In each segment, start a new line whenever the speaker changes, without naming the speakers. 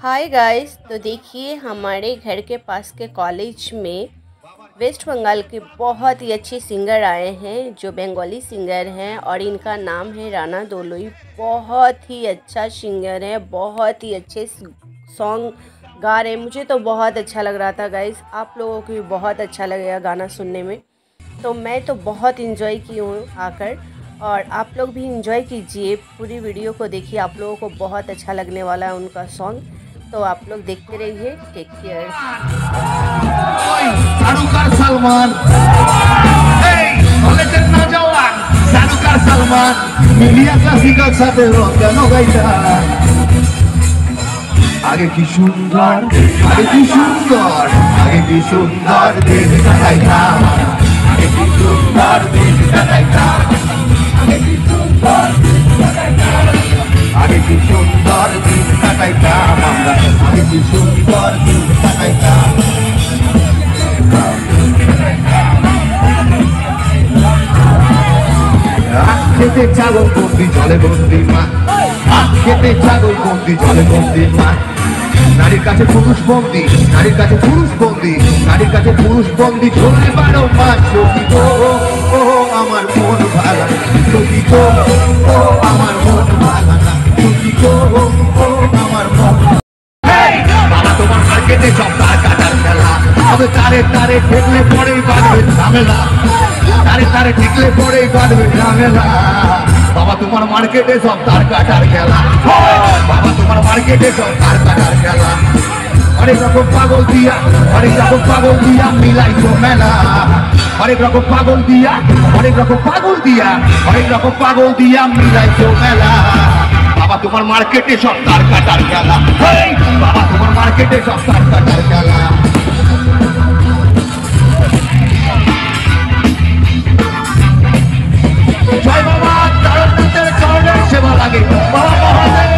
Hi guys. तो देखिए हमारे घर के पास के कॉलेज में वेस्ट बंगाल के बहुत ही अच्छे सिंगर आए हैं जो बंगाली सिंगर हैं और इनका नाम है राना दोलोई। बहुत ही अच्छा सिंगर है, बहुत ही अच्छे सॉन्ग गा रहे हैं। मुझे तो बहुत अच्छा लग रहा था गाइस, आप लोगों को भी बहुत अच्छा लगेगा गाना सुनने में। तो मैं तो बहुत इन्जॉय की हूँ आकर, और आप लोग भी इन्जॉय कीजिए, पूरी वीडियो को देखिए, आप लोगों को बहुत अच्छा लगने वाला है उनका सॉन्ग। तो आप लोग देखते रहिए। Take care.
सलमान कॉलेजेর নজওয়ান শাহরুখ সালমান মিলিয়া ক্লাসিক্যাল সাথে রঙ্গানো গাইতা আগে কি সুন্দর আগে কি সুন্দর আগে কি সুন্দর দিন কাটাইতাম আগে কি সুন্দর দিন কাটাইতাম আগে কি সুন্দর দিন কাটাইতাম আগে কি সুন্দর দিন কাটাইতাম আমরা আগে কি সুন্দর দিন কাটাইতাম খেতে ছাগল বন্দি জলে বন্দি মা খেতে ছাগল বন্দি জলে বন্দি মা নারীর কাছে পুরুষ বন্দি নারীর কাছে পুরুষ বন্দি নারীর কাছে পুরুষ বন্দি ঝোলে 12 মাস সখী গো ও আমার মন ভালা সখী গো ও আমার মন ভালা সখী গো ও আমার মন বাবা তোমার মার্কেটে সব তার কাটার খেলা তবে তারে তারে ঠেকলে পরেই বাঁধবে ঝামেলা তারে তারে ঠেকলে পরেই বাঁধবে ঝামেলা বাবা তোমার মার্কেটে সব তার কাটার খেলা বাবা তোমার মার্কেটে সব তার কাটার খেলা অনেক রকম পাগল দিয়া অনেক রকম পাগল দিয়া মিলাইছো মেলা অনেক রকম পাগল দিয়া অনেক রকম পাগল দিয়া অনেক রকম পাগল দিয়া মিলাইছো মেলা বাবা তোমার মার্কেটে সব তার কাটার খেলা বাবা তোমার মার্কেটে সব তার কাটার খেলা জয় বাবা তারকের চরণের সেবা লাগে বাবা মহাদেব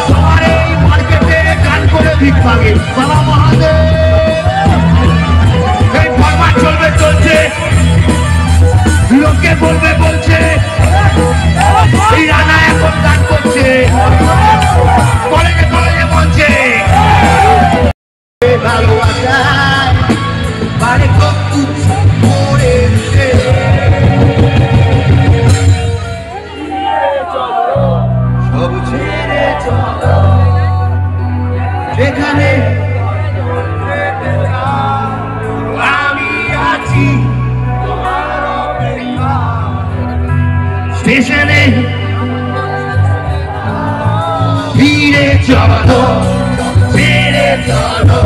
সবার এই মার্কেটে গান করে ভিক মাগে বাবা মহাদেব এই ফরমাট চলবে চলছে লোকে বলবে বলছে এই রানা এখন গান করছে কলেজে কলেজে বলছে ভালোবাসা বাড়ি কত পড়েছে সব ছেড়ে চলো এখানে আমি আছি স্টেশনে ফিরে চলো ছেড়ে চলো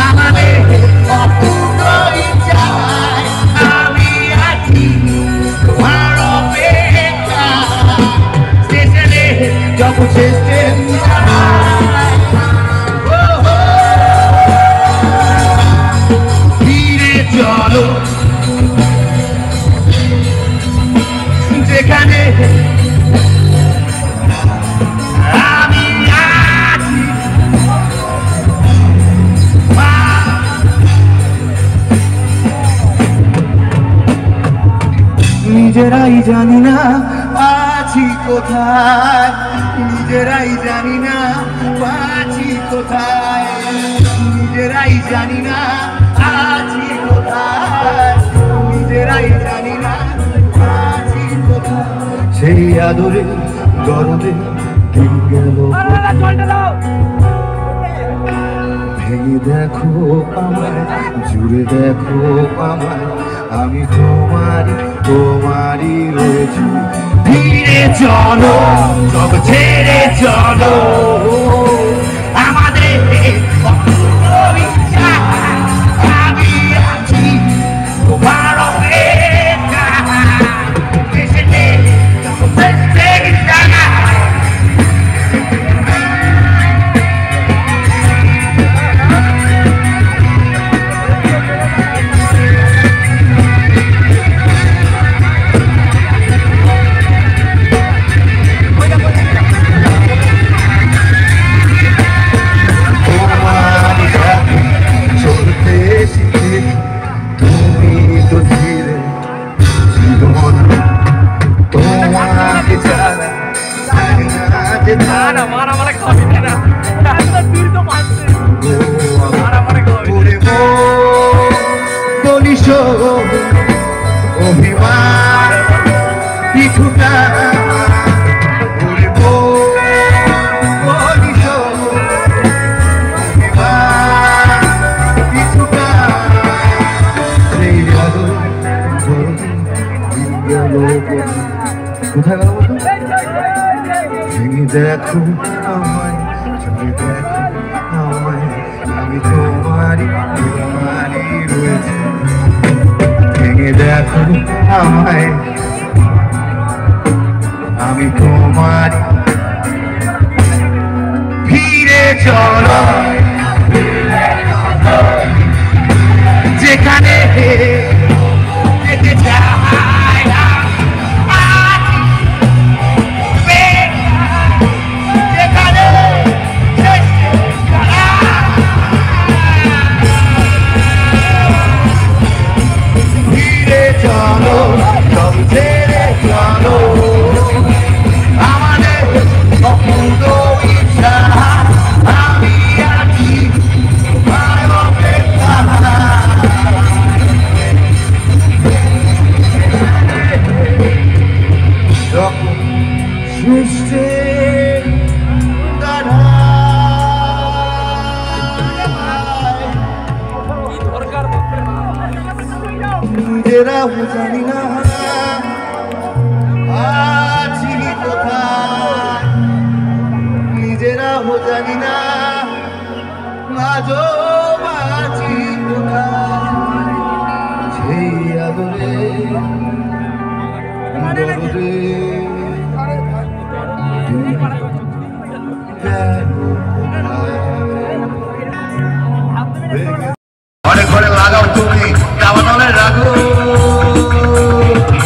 আমাদের অপূর্ণ ইচ্ছায় আমি আছি তোমার অপেক্ষা স্টেশনে যখন স্টেশন ফিরে চলো যেখানে আমি আছি নিজেরাই জানি না আছি কোথায় নিজেরাই জানি না আছি কোথায় নিজেরাই জানি না আছি কোথায় নিজেরাই জানি না আছি কোথায় সেই আদরে গরমে দিন গেল ভেঙে দেখো আমায় জুড়ে দেখো আমায় আমি তোমারই রয়েছি ফিরে চলো সব ছেড়ে চলো আমাদের আমি আছি তোমার অপেক্ষা যে
না মারা মারা খাবি না তুই তো পারছিস মারা মারা খাবি
ওরে বলিস অভিমান কিছুটা ওরে বলিস অভিমান কিছুটা সেই আলো কোথায় গেল বলতো ভেঙে দেখো আমায় ভেঙে দেখো আমায় আমি তোমারই তোমারই রয়েছে ভেঙে দেখো আমায় আমি তোমারই ফিরে চলো যেখানে যেতে চাই না চলো সব ছেড়ে চলো আমাদের অপূর্ণ ইচ্ছা আমি আছি সৃষ্টি নিজেরাও জানি না আছি কোথায় নিজেরাও জানি না আজও আছি কোথায় সেই আদরে দরদে ঘরে ঘরে লাগাও তুমি দাবানলে রাখো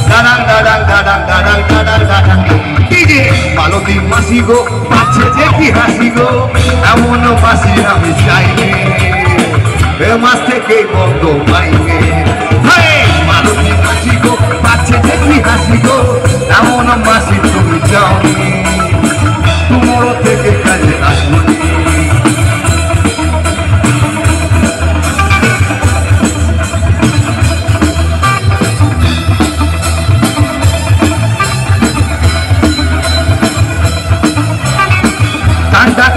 দাঁড়ান দাঁড়ান দাঁড়ান দাঁড়ান দাঁড়ান দাঁড়ান ডিজে মালতী মাসি গো পাচ্ছে যে কি হাসি গো এমন মাসি আমি চাইনি এ মাস থেকে বন্ধ পাইনি মালতী মাসি গো পাচ্ছে যে কি হাসি গো এমন মাসি তুমি চাওনি তোমার থেকে কাজে আসবনি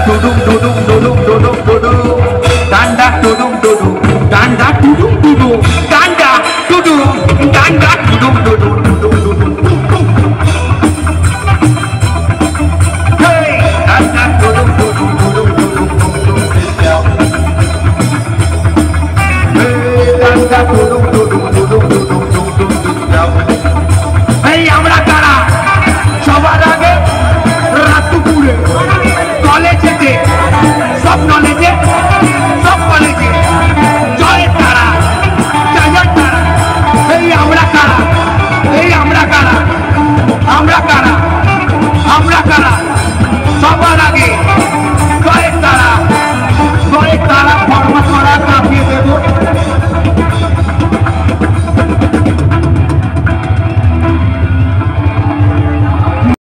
Dudum dudum dudum dudum dudum, danda dudum dudum